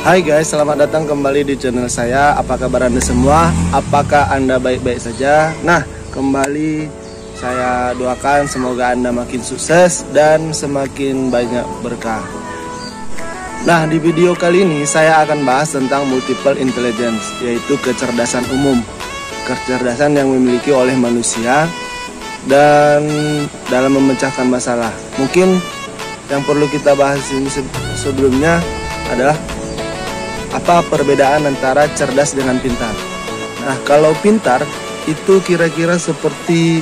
Hai guys, selamat datang kembali di channel saya. Apa kabar Anda semua? Apakah Anda baik-baik saja? Nah, kembali saya doakan semoga Anda makin sukses dan semakin banyak berkah. Nah, di video kali ini saya akan bahas tentang multiple intelligence, yaitu kecerdasan umum. Kecerdasan yang dimiliki oleh manusia dan dalam memecahkan masalah. Mungkin yang perlu kita bahas ini sebelumnya adalah apa perbedaan antara cerdas dengan pintar. Nah, kalau pintar itu kira-kira seperti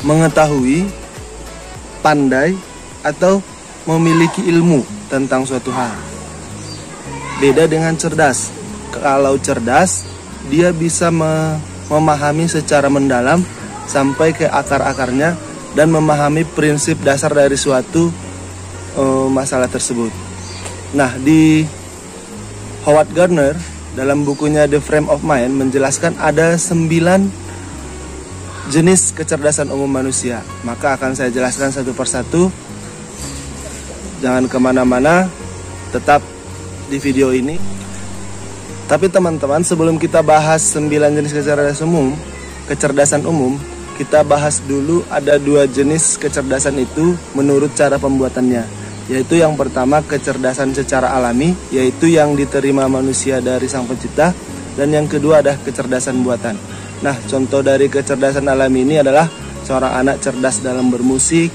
mengetahui, pandai, atau memiliki ilmu tentang suatu hal. Beda dengan cerdas. Kalau cerdas, dia bisa memahami secara mendalam sampai ke akar-akarnya dan memahami prinsip dasar dari suatu masalah tersebut. Nah, di Howard Gardner dalam bukunya The Frame of Mind menjelaskan ada 9 jenis kecerdasan umum manusia. Maka akan saya jelaskan satu persatu. Jangan kemana-mana, tetap di video ini. Tapi teman-teman, sebelum kita bahas 9 jenis kecerdasan umum, kita bahas dulu ada 2 jenis kecerdasan itu menurut cara pembuatannya. Yaitu yang pertama kecerdasan secara alami, yaitu yang diterima manusia dari Sang Pencipta. Dan yang kedua adalah kecerdasan buatan. Nah, contoh dari kecerdasan alami ini adalah seorang anak cerdas dalam bermusik,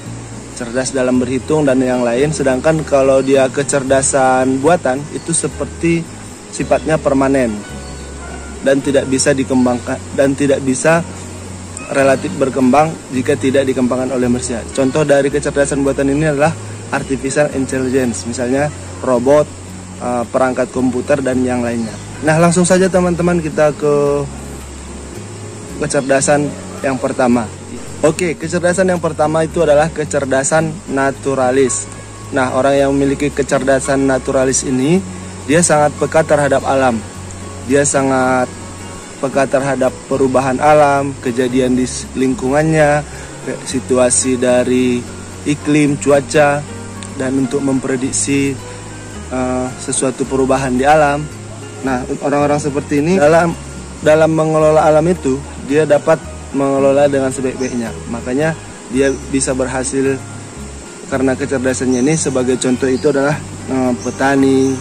cerdas dalam berhitung, dan yang lain. Sedangkan kalau dia kecerdasan buatan, itu seperti sifatnya permanen dan tidak bisa dikembangkan dan tidak bisa relatif berkembang jika tidak dikembangkan oleh manusia. Contoh dari kecerdasan buatan ini adalah artificial intelligence, misalnya robot, perangkat komputer, dan yang lainnya. Nah, langsung saja teman-teman kita ke kecerdasan yang pertama. Oke, kecerdasan yang pertama itu adalah kecerdasan naturalis. Nah, orang yang memiliki kecerdasan naturalis ini, dia sangat peka terhadap alam. Dia sangat peka terhadap perubahan alam, kejadian di lingkungannya, situasi dari iklim, cuaca, dan untuk memprediksi sesuatu perubahan di alam. Nah, orang-orang seperti ini dalam mengelola alam itu, dia dapat mengelola dengan sebaik-baiknya. Makanya dia bisa berhasil karena kecerdasannya ini. Sebagai contoh itu adalah petani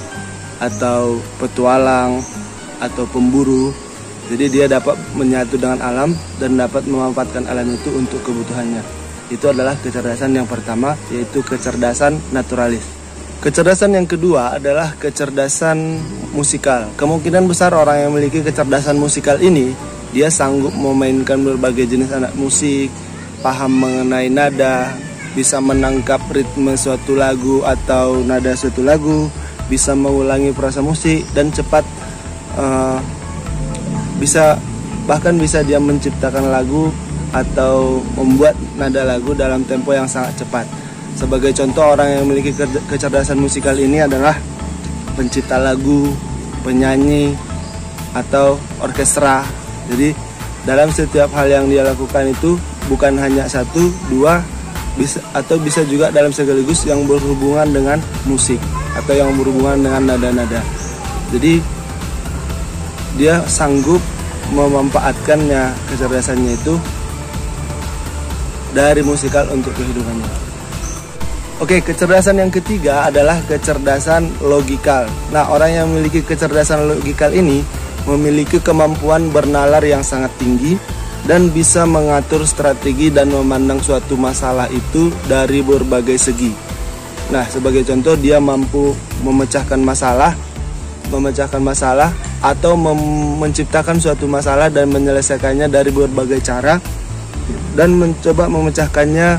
atau petualang atau pemburu. Jadi dia dapat menyatu dengan alam dan dapat memanfaatkan alam itu untuk kebutuhannya. Itu adalah kecerdasan yang pertama, yaitu kecerdasan naturalis. Kecerdasan yang kedua adalah kecerdasan musikal. Kemungkinan besar orang yang memiliki kecerdasan musikal ini, dia sanggup memainkan berbagai jenis alat musik, paham mengenai nada, bisa menangkap ritme suatu lagu atau nada suatu lagu, bisa mengulangi frasa musik, dan cepat bahkan bisa dia menciptakan lagu atau membuat nada lagu dalam tempo yang sangat cepat. Sebagai contoh, orang yang memiliki kecerdasan musikal ini adalah pencipta lagu, penyanyi, atau orkestra. Jadi dalam setiap hal yang dia lakukan itu bukan hanya 1, 2, bisa juga dalam sekaligus yang berhubungan dengan musik atau yang berhubungan dengan nada-nada. Jadi dia sanggup memanfaatkannya, kecerdasannya itu dari musikal untuk kehidupannya. Oke, kecerdasan yang ketiga adalah kecerdasan logikal. Nah, orang yang memiliki kecerdasan logikal ini memiliki kemampuan bernalar yang sangat tinggi dan bisa mengatur strategi dan memandang suatu masalah itu dari berbagai segi. Nah, sebagai contoh, dia mampu memecahkan masalah atau menciptakan suatu masalah dan menyelesaikannya dari berbagai cara, dan mencoba memecahkannya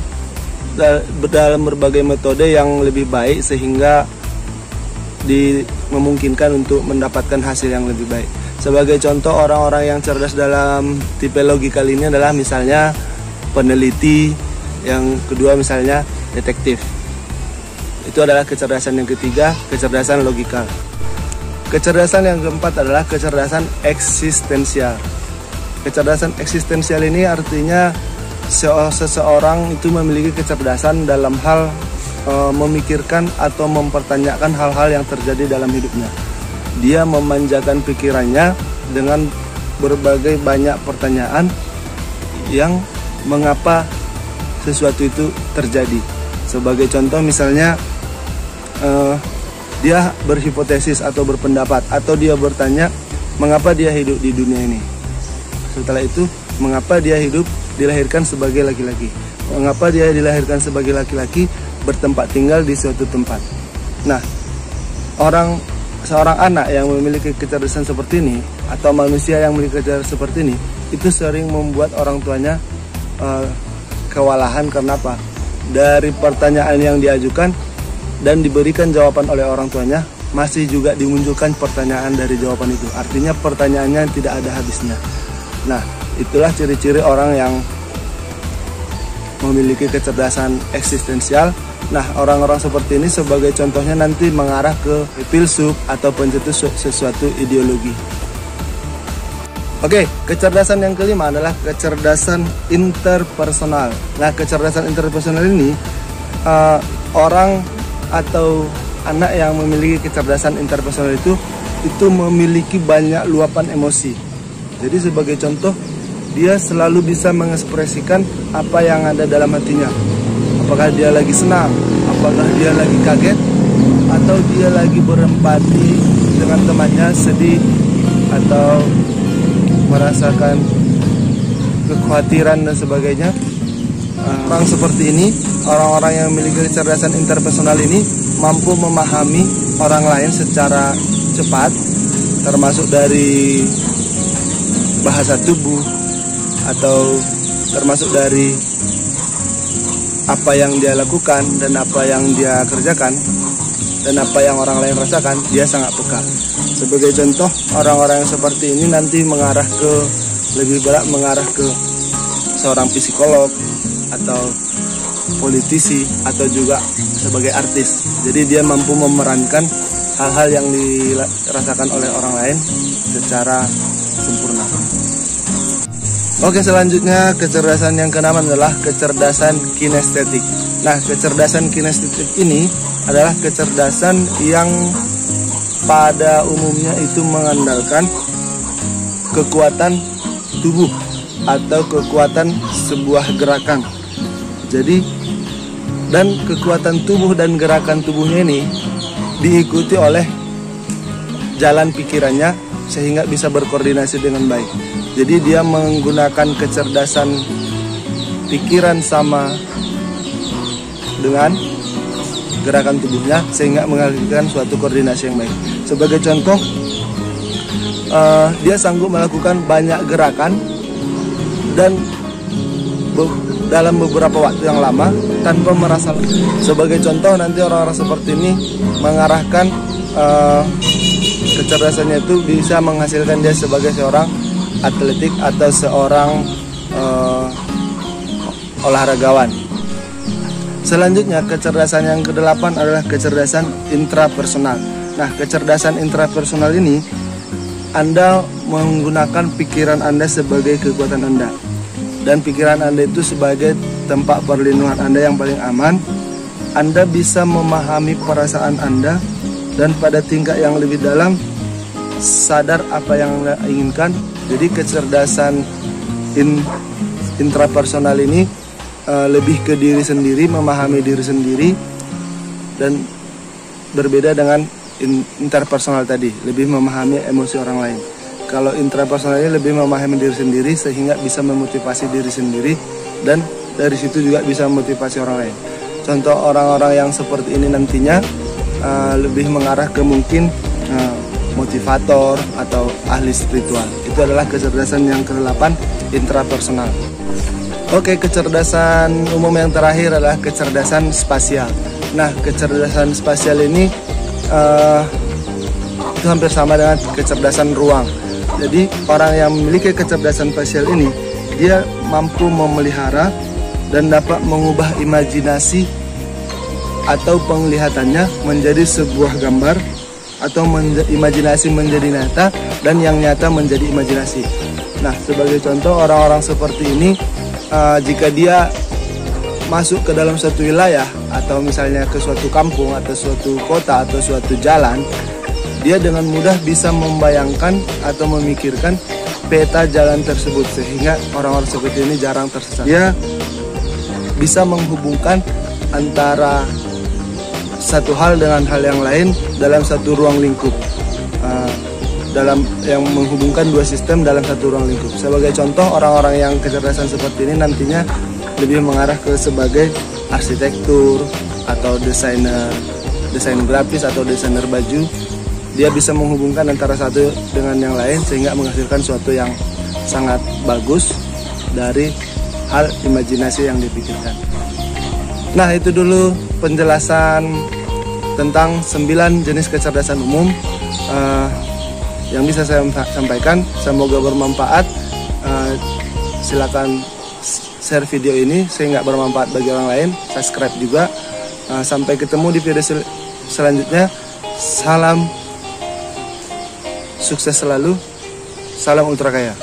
dalam berbagai metode yang lebih baik sehingga memungkinkan untuk mendapatkan hasil yang lebih baik. Sebagai contoh, orang-orang yang cerdas dalam tipe logikal ini adalah misalnya peneliti, yang kedua misalnya detektif. Itu adalah kecerdasan yang ketiga, kecerdasan logikal. Kecerdasan yang keempat adalah kecerdasan eksistensial. Kecerdasan eksistensial ini artinya seseorang itu memiliki kecerdasan dalam hal memikirkan atau mempertanyakan hal-hal yang terjadi dalam hidupnya. dia memanjakan pikirannya dengan berbagai banyak pertanyaan yang mengapa sesuatu itu terjadi. Sebagai contoh misalnya dia berhipotesis atau berpendapat, atau dia bertanya mengapa dia hidup di dunia ini. Setelah itu, mengapa dia dilahirkan sebagai laki-laki, mengapa dia dilahirkan sebagai laki-laki bertempat tinggal di suatu tempat. Nah, seorang anak yang memiliki kecerdasan seperti ini, atau manusia yang memiliki kecerdasan seperti ini, itu sering membuat orang tuanya kewalahan. Kenapa? Dari pertanyaan yang diajukan dan diberikan jawaban oleh orang tuanya, masih juga dimunculkan pertanyaan dari jawaban itu. Artinya pertanyaannya tidak ada habisnya. Nah, itulah ciri-ciri orang yang memiliki kecerdasan eksistensial. Nah, orang-orang seperti ini sebagai contohnya nanti mengarah ke filsuf atau pencetus sesuatu ideologi. Oke, kecerdasan yang kelima adalah kecerdasan interpersonal. Nah, kecerdasan interpersonal ini orang atau anak yang memiliki kecerdasan interpersonal itu memiliki banyak luapan emosi. Jadi sebagai contoh, dia selalu bisa mengekspresikan apa yang ada dalam hatinya. Apakah dia lagi senang, apakah dia lagi kaget, atau dia lagi berempati dengan temannya, sedih, atau merasakan kekhawatiran dan sebagainya. Orang seperti ini, orang-orang yang memiliki kecerdasan interpersonal ini mampu memahami orang lain secara cepat, termasuk dari bahasa tubuh, atau termasuk dari apa yang dia lakukan dan apa yang dia kerjakan dan apa yang orang lain rasakan. Dia sangat peka. Sebagai contoh, orang-orang yang seperti ini nanti lebih berat mengarah ke seorang psikolog atau politisi, atau juga sebagai artis. Jadi dia mampu memerankan hal-hal yang dirasakan oleh orang lain secara sempurna. Oke, selanjutnya kecerdasan yang keenam adalah kecerdasan kinestetik. Nah, kecerdasan kinestetik ini adalah kecerdasan yang pada umumnya itu mengandalkan kekuatan tubuh atau kekuatan sebuah gerakan. Jadi, dan kekuatan tubuh dan gerakan tubuhnya ini diikuti oleh jalan pikirannya sehingga bisa berkoordinasi dengan baik. Jadi dia menggunakan kecerdasan pikiran sama dengan gerakan tubuhnya sehingga menghasilkan suatu koordinasi yang baik. Sebagai contoh, dia sanggup melakukan banyak gerakan dan dalam beberapa waktu yang lama tanpa merasa lelah. Sebagai contoh, nanti orang-orang seperti ini mengarahkan kecerdasannya itu bisa menghasilkan dia sebagai seorang atletik atau seorang olahragawan. Selanjutnya, kecerdasan yang ke-8 adalah kecerdasan intrapersonal. Nah, kecerdasan intrapersonal ini Anda menggunakan pikiran Anda sebagai kekuatan Anda, dan pikiran Anda itu sebagai tempat perlindungan Anda yang paling aman. Anda bisa memahami perasaan Anda dan pada tingkat yang lebih dalam sadar apa yang Anda inginkan. Jadi kecerdasan intrapersonal ini lebih ke diri sendiri, memahami diri sendiri, dan berbeda dengan interpersonal tadi, lebih memahami emosi orang lain. Kalau intrapersonal ini lebih memahami diri sendiri sehingga bisa memotivasi diri sendiri, dan dari situ juga bisa memotivasi orang lain. Contoh orang-orang yang seperti ini nantinya lebih mengarah ke mungkin motivator atau ahli spiritual. Itu adalah kecerdasan yang ke-8, intrapersonal. Oke, kecerdasan umum yang terakhir adalah kecerdasan spasial. Nah, kecerdasan spasial ini itu hampir sama dengan kecerdasan ruang. Jadi orang yang memiliki kecerdasan spasial ini, dia mampu memelihara dan dapat mengubah imajinasi atau penglihatannya menjadi sebuah gambar, atau imajinasi menjadi nyata, dan yang nyata menjadi imajinasi. Nah, sebagai contoh, orang-orang seperti ini jika dia masuk ke dalam suatu wilayah, atau misalnya ke suatu kampung atau suatu kota atau suatu jalan, dia dengan mudah bisa membayangkan atau memikirkan peta jalan tersebut, sehingga orang-orang seperti ini jarang tersesat. Dia bisa menghubungkan antara satu hal dengan hal yang lain dalam satu ruang lingkup, dalam yang menghubungkan dua sistem dalam satu ruang lingkup. Sebagai contoh, orang-orang yang kecerdasan seperti ini nantinya lebih mengarah ke sebagai arsitektur atau desain grafis atau desainer baju. Dia bisa menghubungkan antara satu dengan yang lain sehingga menghasilkan suatu yang sangat bagus dari hal imajinasi yang dipikirkan. Nah, itu dulu penjelasan tentang 9 jenis kecerdasan umum yang bisa saya sampaikan. Semoga bermanfaat. Silakan share video ini sehingga bermanfaat bagi orang lain. Subscribe juga. Sampai ketemu di video selanjutnya. Salam sukses selalu. Salam ultra kaya.